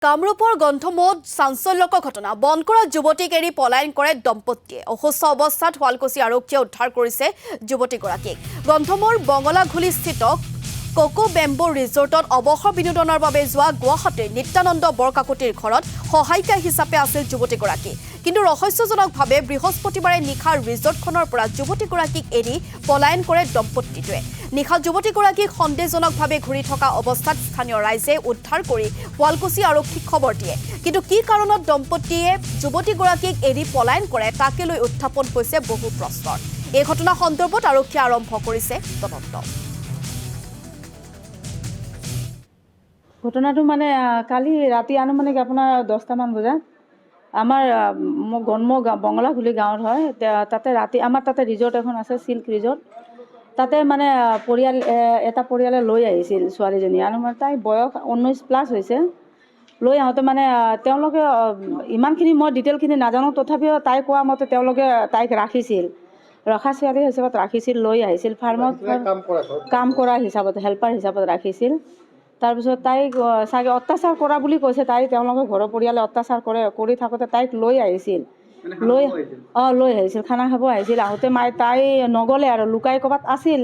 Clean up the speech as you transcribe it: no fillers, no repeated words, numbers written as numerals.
কামৰূপৰ গন্থমত চাঞ্চল্যকৰ ঘটনা বন কৰা যুৱতীক এৰি পলায়ন কৰে দম্পতীয়ে অসুস্থ অৱস্থাত শুৱালকুছি আৰক্ষীয়ে উদ্ধাৰ কৰিছে যুৱতীগৰাকীক গন্থমৰ বঙলাঘুলিস্থিত কোকো বেম্বো ৰিজৰ্টত অৱসৰ বিনোদনৰ বাবে যোৱা গুৱাহাটীৰ নিত্যানন্দ বৰকাকতিৰ ঘৰত সহায়িকা হিচাপে আছিল যুৱতীগৰাকী কিন্তু ৰহস্যজনকভাৱে বৃহস্পতিবাৰে নিশা ৰিজৰ্টখনৰ পৰা যুৱতীগৰাকীক এৰি পলায়ন কৰে দম্পতীটোৱে নিশা যুৱতীগৰাকীক সন্দেহজনকভাৱে ঘূৰি থকা অৱস্থাত স্থানীয় ৰাইজে উদ্ধাৰ কৰি শুৱালকুছি আৰক্ষীক খবৰ দিয়ে কিন্তু কি কাৰণত দম্পতীয়ে যুৱতীগৰাকীক এৰি পলায়ন কৰে তাকে লৈ উত্থাপন হৈছে বহু প্ৰশ্ন এই ঘটনা সন্দৰ্ভত আৰক্ষীয়ে আৰম্ভ কৰিছে তদন্ত ঘটনাটো মানে কালি ৰাতি আনুমানিক আপোনাৰ 10টা মান বজাত আমাৰ জন্ম বঙলাঘুলি গাঁৱত হয় তাতে ৰাতি আমাৰ তাতে ৰিজৰ্ট এখন আছে সিল্ক ৰিজৰ্ট তাতে মানে পৰিয়াল এটা পৰিয়ালে লৈ আহিছিল ছোৱালীজনী আৰু তাই বয়স 19+ হৈছে লৈ আহোঁতে মানে তেওঁলোকে ইমানখিনি মই ডিটেইলখিনি নাজানো তথাপিও তাই কোৱা মতে তেওঁলোকে তাইক ৰাখিছিল ৰখা ছোৱালী হিচাপত ৰাখিছিল লৈ আহিছিল ফাৰ্মত কাম কৰা হিচাপত হেল্পাৰ হিচাপত ৰাখিছিল তাৰপিছত তাইক চাগে অত্যাচাৰ কৰা বুলি কৈছে তাই তেওঁলোকৰ ঘৰৰ পৰিয়ালে অত্যাচাৰ কৰি থাকোঁতে তাইক লৈ আহিছিল লৈ আহিছিল খানা খাব আহিছিল আহোঁতে তাই নগ'লে আৰু লুকাই ক'ৰবাত আছিল